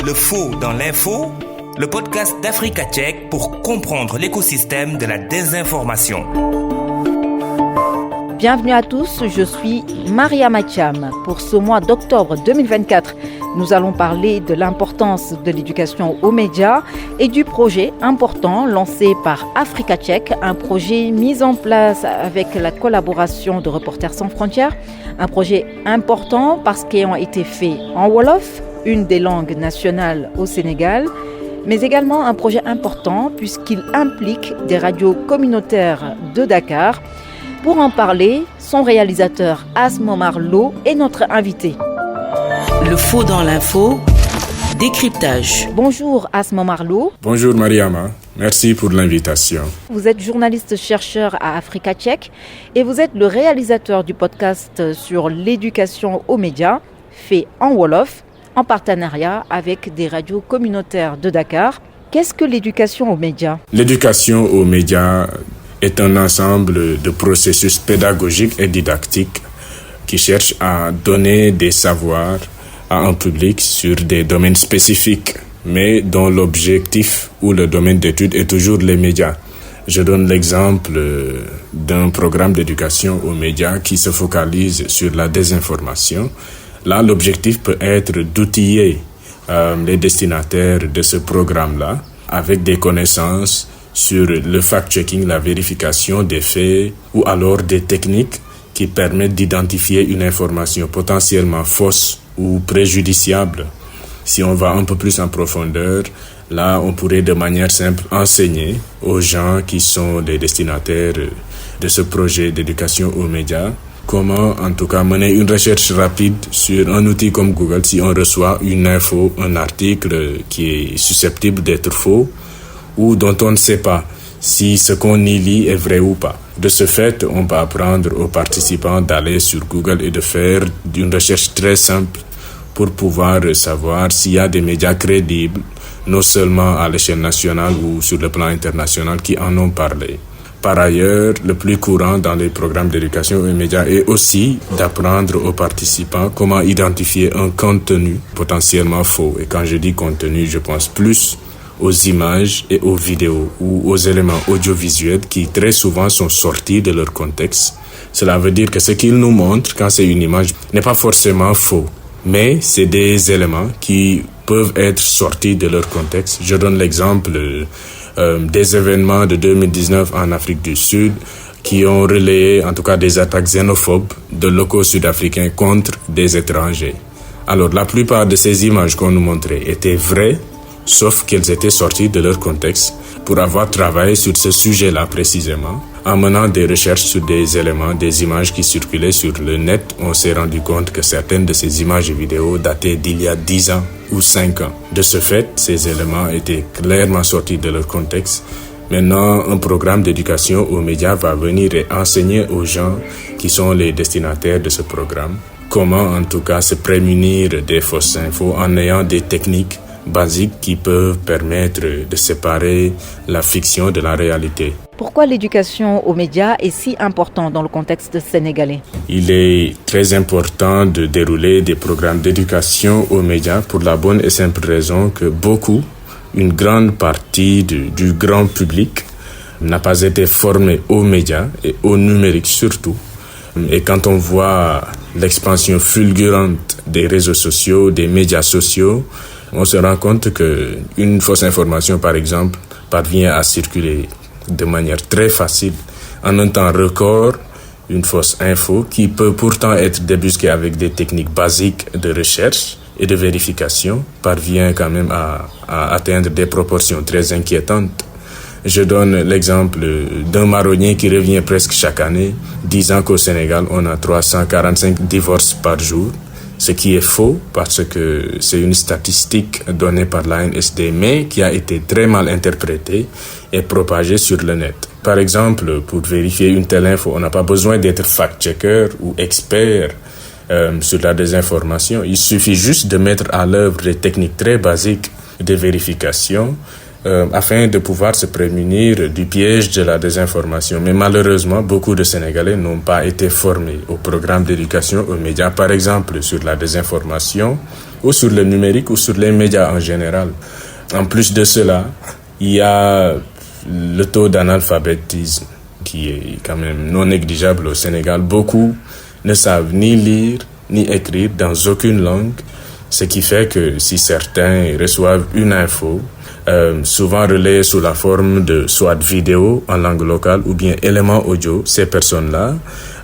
Le faux dans l'info, le podcast d'Africa Tchèque pour comprendre l'écosystème de la désinformation. Bienvenue à tous, je suis Maria Mathiam. Pour ce mois d'octobre 2024, nous allons parler de l'importance de l'éducation aux médias et du projet important lancé par Africa Tchèque, un projet mis en place avec la collaboration de Reporters sans frontières, un projet important parce qu'il a été fait en Wolof, une des langues nationales au Sénégal, mais également un projet important puisqu'il implique des radios communautaires de Dakar. Pour en parler, son réalisateur Asmomar Lo est notre invité. Le faux dans l'info, décryptage. Bonjour Asmomar Lo. Bonjour Mariama, merci pour l'invitation. Vous êtes journaliste-chercheur à Africa Tchèque et vous êtes le réalisateur du podcast sur l'éducation aux médias, fait en Wolof, en partenariat avec des radios communautaires de Dakar. Qu'est-ce que l'éducation aux médias ? L'éducation aux médias est un ensemble de processus pédagogiques et didactiques qui cherchent à donner des savoirs à un public sur des domaines spécifiques, mais dont l'objectif ou le domaine d'étude est toujours les médias. Je donne l'exemple d'un programme d'éducation aux médias qui se focalise sur la désinformation. Là, l'objectif peut être d'outiller les destinataires de ce programme-là avec des connaissances sur le fact-checking, la vérification des faits ou alors des techniques qui permettent d'identifier une information potentiellement fausse ou préjudiciable. Si on va un peu plus en profondeur, là, on pourrait de manière simple enseigner aux gens qui sont des destinataires de ce projet d'éducation aux médias comment, en tout cas, mener une recherche rapide sur un outil comme Google si on reçoit une info, un article qui est susceptible d'être faux ou dont on ne sait pas si ce qu'on y lit est vrai ou pas. De ce fait, on peut apprendre aux participants d'aller sur Google et de faire une recherche très simple pour pouvoir savoir s'il y a des médias crédibles, non seulement à l'échelle nationale ou sur le plan international, qui en ont parlé. Par ailleurs, le plus courant dans les programmes d'éducation aux médias est aussi d'apprendre aux participants comment identifier un contenu potentiellement faux. Et quand je dis contenu, je pense plus aux images et aux vidéos ou aux éléments audiovisuels qui très souvent sont sortis de leur contexte. Cela veut dire que ce qu'ils nous montrent quand c'est une image n'est pas forcément faux, mais c'est des éléments qui peuvent être sortis de leur contexte. Je donne l'exemple des événements de 2019 en Afrique du Sud qui ont relayé en tout cas des attaques xénophobes de locaux sud-africains contre des étrangers. Alors la plupart de ces images qu'on nous montrait étaient vraies, sauf qu'elles étaient sorties de leur contexte. Pour avoir travaillé sur ce sujet-là précisément, en menant des recherches sur des éléments, des images qui circulaient sur le net, on s'est rendu compte que certaines de ces images et vidéos dataient d'il y a 10 ans ou 5 ans. De ce fait, ces éléments étaient clairement sortis de leur contexte. Maintenant, un programme d'éducation aux médias va venir et enseigner aux gens qui sont les destinataires de ce programme comment en tout cas se prémunir des fausses infos en ayant des techniques basiques qui peuvent permettre de séparer la fiction de la réalité. Pourquoi l'éducation aux médias est si importante dans le contexte sénégalais ? Il est très important de dérouler des programmes d'éducation aux médias pour la bonne et simple raison que une grande partie du grand public n'a pas été formé aux médias et au numérique surtout. Et quand on voit l'expansion fulgurante des réseaux sociaux, des médias sociaux, on se rend compte qu'une fausse information, par exemple, parvient à circuler de manière très facile. En un temps record, une fausse info qui peut pourtant être débusquée avec des techniques basiques de recherche et de vérification parvient quand même à atteindre des proportions très inquiétantes. Je donne l'exemple d'un marronnier qui revient presque chaque année, disant qu'au Sénégal, on a 345 divorces par jour. Ce qui est faux parce que c'est une statistique donnée par l'ANSD mais qui a été très mal interprétée et propagée sur le net. Par exemple, pour vérifier une telle info, on n'a pas besoin d'être fact-checker ou expert sur la désinformation. Il suffit juste de mettre à l'œuvre des techniques très basiques de vérification afin de pouvoir se prémunir du piège de la désinformation. Mais malheureusement, beaucoup de Sénégalais n'ont pas été formés au programme d'éducation aux médias, par exemple sur la désinformation ou sur le numérique ou sur les médias en général. En plus de cela, il y a le taux d'analphabétisme qui est quand même non négligeable au Sénégal. Beaucoup ne savent ni lire ni écrire dans aucune langue, ce qui fait que si certains reçoivent une info, souvent relayée sous la forme de soit vidéo en langue locale ou bien éléments audio, ces personnes-là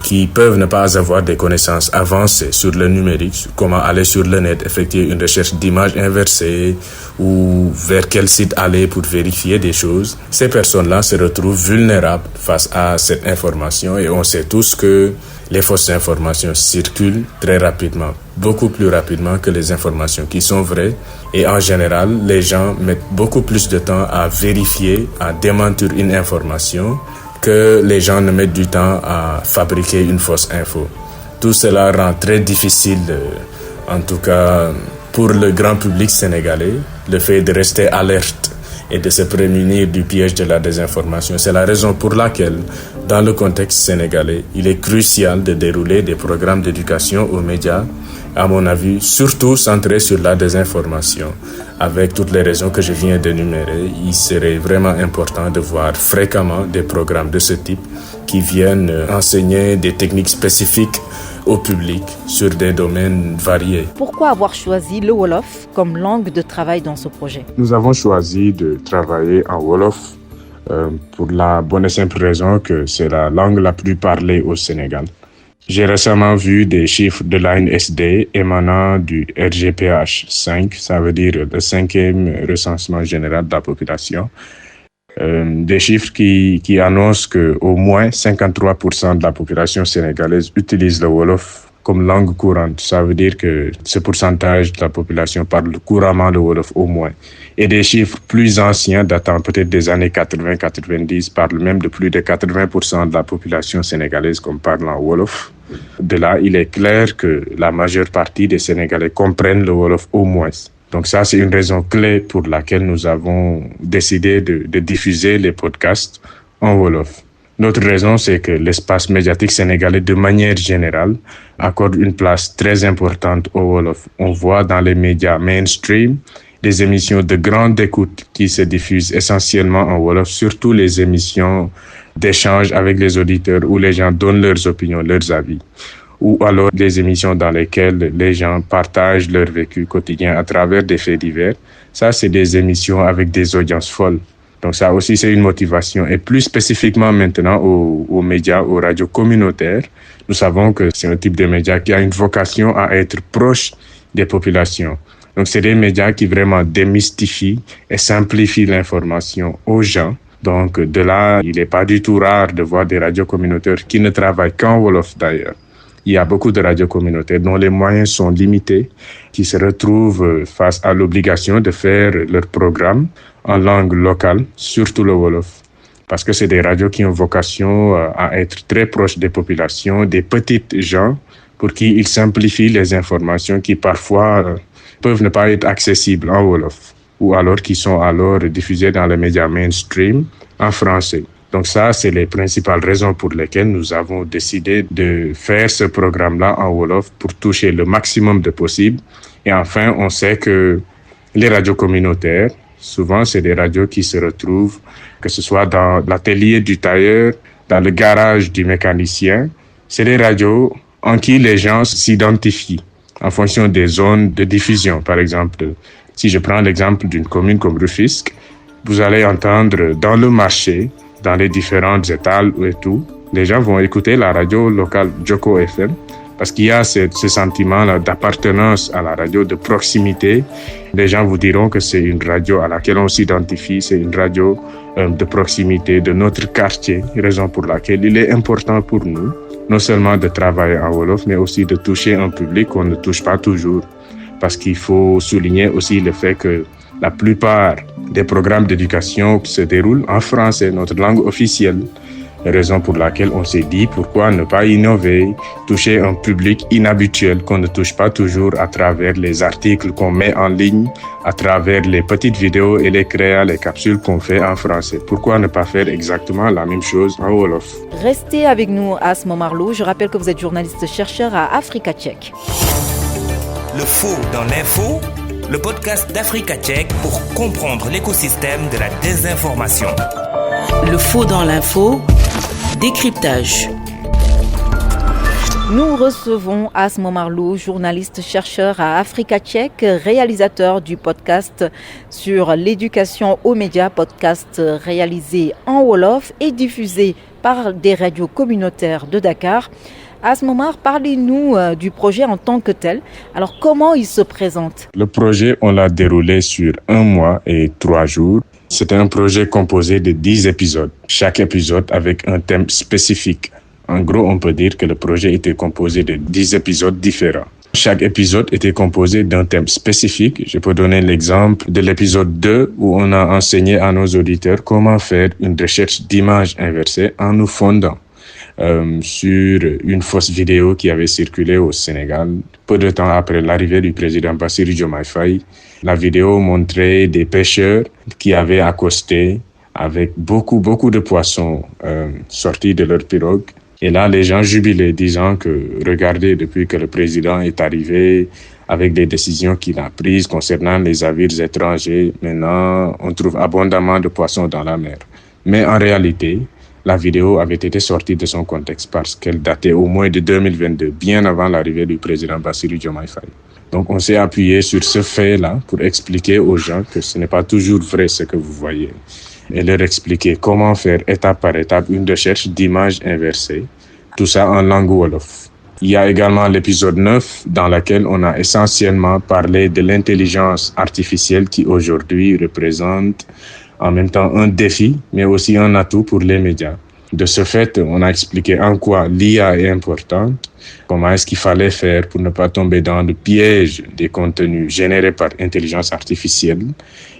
qui peuvent ne pas avoir des connaissances avancées sur le numérique, sur comment aller sur le net, effectuer une recherche d'images inversées ou vers quel site aller pour vérifier des choses. Ces personnes-là se retrouvent vulnérables face à cette information et on sait tous que les fausses informations circulent très rapidement, beaucoup plus rapidement que les informations qui sont vraies. Et en général, les gens mettent beaucoup plus de temps à vérifier, à démentir une information que les gens ne mettent du temps à fabriquer une fausse info. Tout cela rend très difficile, en tout cas pour le grand public sénégalais, le fait de rester alerte et de se prémunir du piège de la désinformation. C'est la raison pour laquelle, dans le contexte sénégalais, il est crucial de dérouler des programmes d'éducation aux médias, à mon avis, surtout centrés sur la désinformation. Avec toutes les raisons que je viens d'énumérer, il serait vraiment important de voir fréquemment des programmes de ce type qui viennent enseigner des techniques spécifiques au public sur des domaines variés. Pourquoi avoir choisi le Wolof comme langue de travail dans ce projet? Nous avons choisi de travailler en Wolof pour la bonne et simple raison que c'est la langue la plus parlée au Sénégal. J'ai récemment vu des chiffres de l'ANSD émanant du RGPH 5, ça veut dire le 5e recensement général de la population. Des chiffres qui annoncent qu'au moins 53% de la population sénégalaise utilise le Wolof comme langue courante. Ça veut dire que ce pourcentage de la population parle couramment le Wolof au moins. Et des chiffres plus anciens, datant peut-être des années 80-90, parlent même de plus de 80% de la population sénégalaise comme parlant Wolof. De là, il est clair que la majeure partie des Sénégalais comprennent le Wolof au moins. Donc ça, c'est une raison clé pour laquelle nous avons décidé de diffuser les podcasts en Wolof. Notre raison, c'est que l'espace médiatique sénégalais, de manière générale, accorde une place très importante au Wolof. On voit dans les médias mainstream des émissions de grande écoute qui se diffusent essentiellement en Wolof, surtout les émissions d'échange avec les auditeurs où les gens donnent leurs opinions, leurs avis, ou alors des émissions dans lesquelles les gens partagent leur vécu quotidien à travers des faits divers. Ça, c'est des émissions avec des audiences folles. Donc ça aussi, c'est une motivation. Et plus spécifiquement maintenant aux médias, aux radios communautaires, nous savons que c'est un type de média qui a une vocation à être proche des populations. Donc c'est des médias qui vraiment démystifient et simplifient l'information aux gens. Donc de là, il n'est pas du tout rare de voir des radios communautaires qui ne travaillent qu'en Wolof d'ailleurs. Il y a beaucoup de radios communautaires dont les moyens sont limités, qui se retrouvent face à l'obligation de faire leur programme en langue locale, surtout le Wolof. Parce que c'est des radios qui ont vocation à être très proches des populations, des petites gens, pour qui ils simplifient les informations qui parfois peuvent ne pas être accessibles en Wolof, ou alors qui sont alors diffusées dans les médias mainstream en français. Donc ça, c'est les principales raisons pour lesquelles nous avons décidé de faire ce programme-là en Wolof pour toucher le maximum de possible. Et enfin, on sait que les radios communautaires, souvent, c'est des radios qui se retrouvent, que ce soit dans l'atelier du tailleur, dans le garage du mécanicien. C'est des radios en qui les gens s'identifient en fonction des zones de diffusion. Par exemple, si je prends l'exemple d'une commune comme Rufisque, vous allez entendre dans le marché, dans les différentes étals et tout, les gens vont écouter la radio locale Joko FM parce qu'il y a ce sentiment-là d'appartenance à la radio, de proximité. Les gens vous diront que c'est une radio à laquelle on s'identifie, c'est une radio de proximité de notre quartier, raison pour laquelle il est important pour nous, non seulement de travailler en Wolof, mais aussi de toucher un public qu'on ne touche pas toujours. Parce qu'il faut souligner aussi le fait que la plupart des programmes d'éducation se déroulent en français, notre langue officielle. Raison pour laquelle on s'est dit pourquoi ne pas innover, toucher un public inhabituel qu'on ne touche pas toujours à travers les articles qu'on met en ligne, à travers les petites vidéos et les créas, les capsules qu'on fait en français. Pourquoi ne pas faire exactement la même chose en Wolof? Restez avec nous, Asma Marlo. Je rappelle que vous êtes journaliste chercheur à Africa Check. Le faux dans l'info, le podcast d'Africa Tchèque pour comprendre l'écosystème de la désinformation. Le faux dans l'info, décryptage. Nous recevons Asmo Marlou, journaliste chercheur à Africa Tchèque, réalisateur du podcast sur l'éducation aux médias, podcast réalisé en Wolof et diffusé par des radios communautaires de Dakar. Asmo Mar, parlez-nous du projet en tant que tel. Alors, comment il se présente? Le projet, on l'a déroulé sur 1 mois et 3 jours. C'était un projet composé de 10 épisodes, chaque épisode avec un thème spécifique. En gros, on peut dire que le projet était composé de 10 épisodes différents. Chaque épisode était composé d'un thème spécifique. Je peux donner l'exemple de l'épisode 2 où on a enseigné à nos auditeurs comment faire une recherche d'image inversée en nous fondant sur une fausse vidéo qui avait circulé au Sénégal peu de temps après l'arrivée du président Bassirou Diomaye Faye. La vidéo montrait des pêcheurs qui avaient accosté avec beaucoup de poissons sortis de leur pirogue. Et là, les gens jubilaient, disant que, regardez, depuis que le président est arrivé, avec des décisions qu'il a prises concernant les navires étrangers, maintenant, on trouve abondamment de poissons dans la mer. Mais en réalité, la vidéo avait été sortie de son contexte parce qu'elle datait au moins de 2022, bien avant l'arrivée du président Bassirou Diomaye Faye. Donc, on s'est appuyé sur ce fait-là pour expliquer aux gens que ce n'est pas toujours vrai ce que vous voyez. Et leur expliquer comment faire étape par étape une recherche d'image inversée, tout ça en langue Wolof. Il y a également l'épisode 9 dans lequel on a essentiellement parlé de l'intelligence artificielle qui aujourd'hui représente en même temps un défi, mais aussi un atout pour les médias. De ce fait, on a expliqué en quoi l'IA est importante, comment est-ce qu'il fallait faire pour ne pas tomber dans le piège des contenus générés par intelligence artificielle.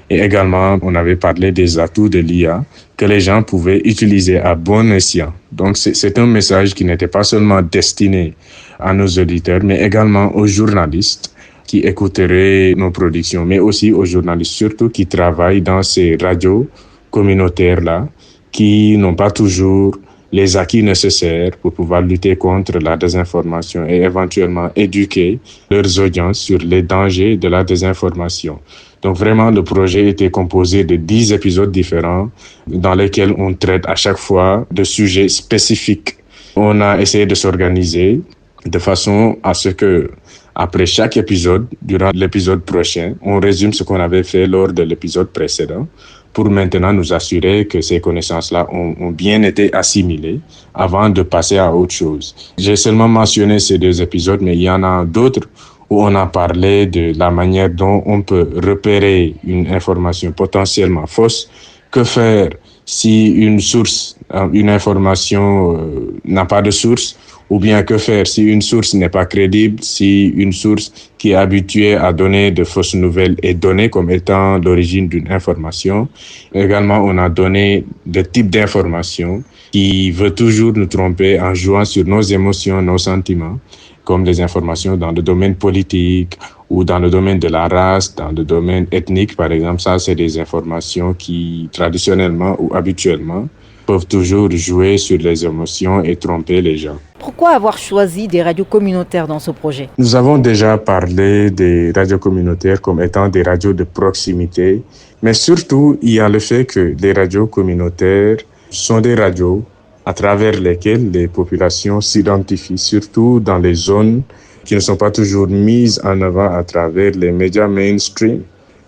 Et également, on avait parlé des atouts de l'IA que les gens pouvaient utiliser à bon escient. Donc, c'est un message qui n'était pas seulement destiné à nos auditeurs, mais également aux journalistes qui écouteraient nos productions, mais aussi aux journalistes, surtout qui travaillent dans ces radios communautaires-là, qui n'ont pas toujours les acquis nécessaires pour pouvoir lutter contre la désinformation et éventuellement éduquer leurs audiences sur les dangers de la désinformation. Donc vraiment, le projet était composé de 10 épisodes différents dans lesquels on traite à chaque fois de sujets spécifiques. On a essayé de s'organiser de façon à ce que, après chaque épisode, durant l'épisode prochain, on résume ce qu'on avait fait lors de l'épisode précédent pour maintenant nous assurer que ces connaissances-là ont bien été assimilées avant de passer à autre chose. J'ai seulement mentionné ces 2 épisodes, mais il y en a d'autres où on a parlé de la manière dont on peut repérer une information potentiellement fausse. Que faire si une information n'a pas de source, ou bien que faire si une source n'est pas crédible, si une source qui est habituée à donner de fausses nouvelles est donnée comme étant l'origine d'une information. Également, on a donné des types d'informations qui veut toujours nous tromper en jouant sur nos émotions, nos sentiments, comme des informations dans le domaine politique ou dans le domaine de la race, dans le domaine ethnique, par exemple. Ça, c'est des informations qui, traditionnellement ou habituellement, peuvent toujours jouer sur les émotions et tromper les gens. Pourquoi avoir choisi des radios communautaires dans ce projet? Nous avons déjà parlé des radios communautaires comme étant des radios de proximité, mais surtout, il y a le fait que les radios communautaires sont des radios à travers lesquelles les populations s'identifient, surtout dans les zones qui ne sont pas toujours mises en avant à travers les médias mainstream.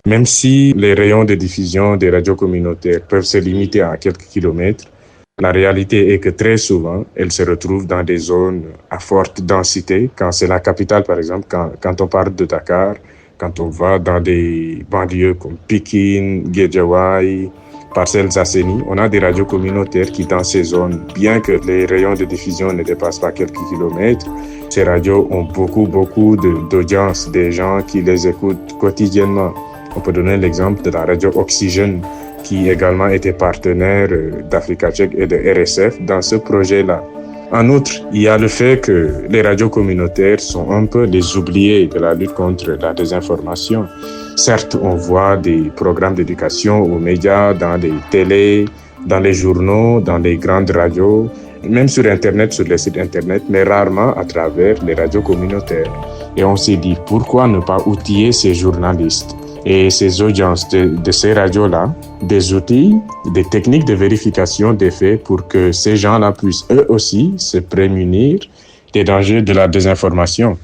Même si les rayons de diffusion des radios communautaires peuvent se limiter à quelques kilomètres, la réalité est que très souvent, elles se retrouvent dans des zones à forte densité. Quand c'est la capitale, par exemple, quand on parle de Dakar, quand on va dans des banlieues comme Pikine, Guédiawaye, Parcelles Assainies, on a des radios communautaires qui, dans ces zones, bien que les rayons de diffusion ne dépassent pas quelques kilomètres, ces radios ont beaucoup d'audience, des gens qui les écoutent quotidiennement. On peut donner l'exemple de la radio Oxygène, qui également était partenaire d'Africa Tchèque et de RSF dans ce projet-là. En outre, il y a le fait que les radios communautaires sont un peu les oubliés de la lutte contre la désinformation. Certes, on voit des programmes d'éducation aux médias, dans les télés, dans les journaux, dans les grandes radios, même sur Internet, sur les sites Internet, mais rarement à travers les radios communautaires. Et on s'est dit, pourquoi ne pas outiller ces journalistes et ces audiences de ces radios-là, des outils, des techniques de vérification des faits pour que ces gens-là puissent eux aussi se prémunir des dangers de la désinformation.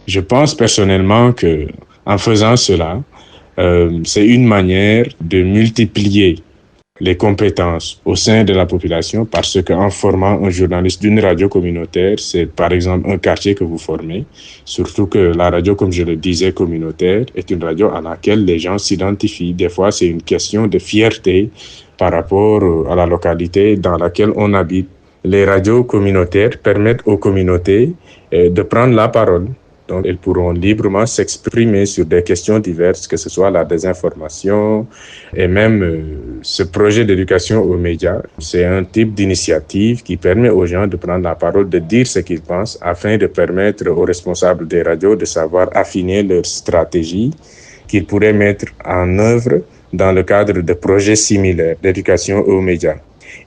Je pense personnellement que en faisant cela, c'est une manière de multiplier les compétences au sein de la population parce qu'en formant un journaliste d'une radio communautaire, c'est par exemple un quartier que vous formez, surtout que la radio, comme je le disais, communautaire, est une radio à laquelle les gens s'identifient. Des fois, c'est une question de fierté par rapport à la localité dans laquelle on habite. Les radios communautaires permettent aux communautés de prendre la parole. Donc, elles pourront librement s'exprimer sur des questions diverses, que ce soit la désinformation et même ce projet d'éducation aux médias. C'est un type d'initiative qui permet aux gens de prendre la parole, de dire ce qu'ils pensent afin de permettre aux responsables des radios de savoir affiner leur stratégie qu'ils pourraient mettre en œuvre dans le cadre de projets similaires d'éducation aux médias.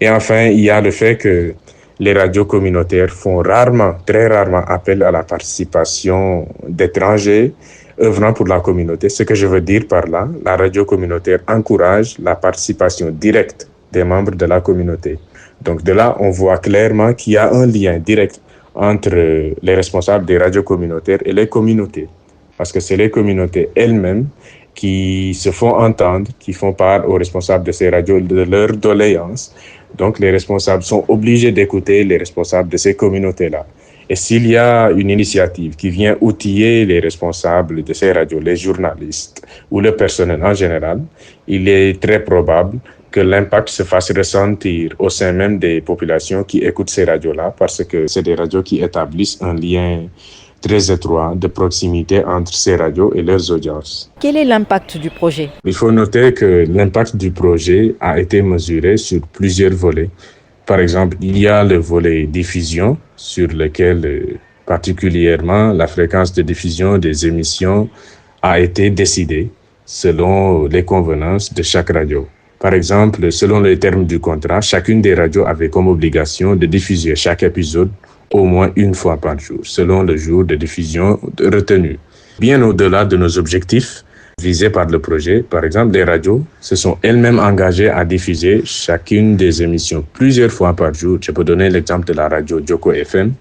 Et enfin, il y a le fait que les radios communautaires font rarement, très rarement appel à la participation d'étrangers œuvrant pour la communauté. Ce que je veux dire par là, la radio communautaire encourage la participation directe des membres de la communauté. Donc de là, on voit clairement qu'il y a un lien direct entre les responsables des radios communautaires et les communautés. Parce que c'est les communautés elles-mêmes qui se font entendre, qui font part aux responsables de ces radios de leurs doléances. Donc, les responsables sont obligés d'écouter les responsables de ces communautés-là. Et s'il y a une initiative qui vient outiller les responsables de ces radios, les journalistes ou le personnel en général, il est très probable que l'impact se fasse ressentir au sein même des populations qui écoutent ces radios-là, parce que c'est des radios qui établissent un lien très étroit de proximité entre ces radios et leurs audiences. Quel est l'impact du projet? Il faut noter que l'impact du projet a été mesuré sur plusieurs volets. Par exemple, il y a le volet diffusion, sur lequel particulièrement la fréquence de diffusion des émissions a été décidée selon les convenances de chaque radio. Par exemple, selon les termes du contrat, chacune des radios avait comme obligation de diffuser chaque épisode au moins une fois par jour, selon le jour de diffusion retenu. Bien au-delà de nos objectifs visés par le projet, par exemple, les radios se sont elles-mêmes engagées à diffuser chacune des émissions plusieurs fois par jour. Je peux donner l'exemple de la radio Djoko FM,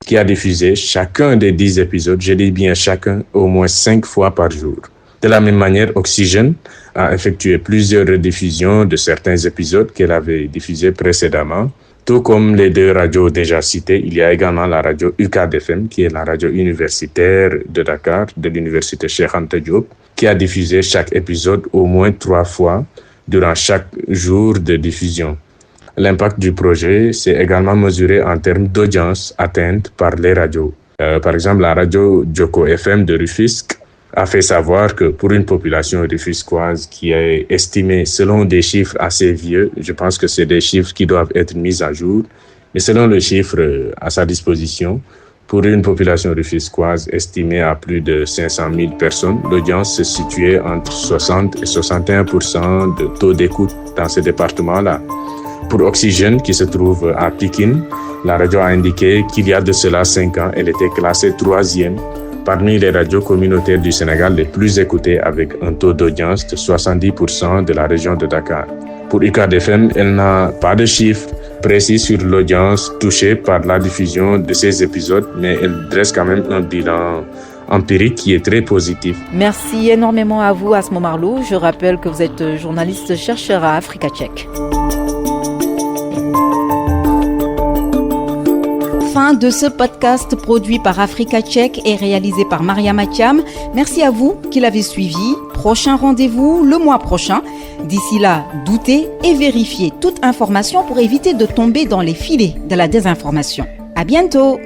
qui a diffusé chacun des 10 épisodes, je dis bien chacun, au moins 5 fois par jour. De la même manière, Oxygène a effectué plusieurs rediffusions de certains épisodes qu'elle avait diffusés précédemment. Tout comme les deux radios déjà citées, il y a également la radio UCAD FM, qui est la radio universitaire de Dakar, de l'université Cheikh Anta Diop, qui a diffusé chaque épisode au moins 3 fois durant chaque jour de diffusion. L'impact du projet s'est également mesuré en termes d'audience atteinte par les radios. Par exemple, la radio Djoko FM de Rufisque a fait savoir que pour une population rufisquoise qui est estimée selon des chiffres assez vieux, je pense que c'est des chiffres qui doivent être mis à jour, mais selon le chiffre à sa disposition, pour une population rufisquoise estimée à plus de 500 000 personnes, l'audience se situait entre 60 et 61% de taux d'écoute dans ce département-là. Pour Oxygène, qui se trouve à Pikine, la radio a indiqué qu'il y a de cela 5 ans, elle était classée 3e parmi les radios communautaires du Sénégal les plus écoutées, avec un taux d'audience de 70% de la région de Dakar. Pour UCAD FM, elle n'a pas de chiffres précis sur l'audience touchée par la diffusion de ces épisodes, mais elle dresse quand même un bilan empirique qui est très positif. Merci énormément à vous, Asmo Marlou. Je rappelle que vous êtes journaliste chercheur à Africa Check. Fin de ce podcast produit par Africa Check et réalisé par Maria Mathiam. Merci à vous qui l'avez suivi. Prochain rendez-vous le mois prochain. D'ici là, doutez et vérifiez toute information pour éviter de tomber dans les filets de la désinformation. À bientôt!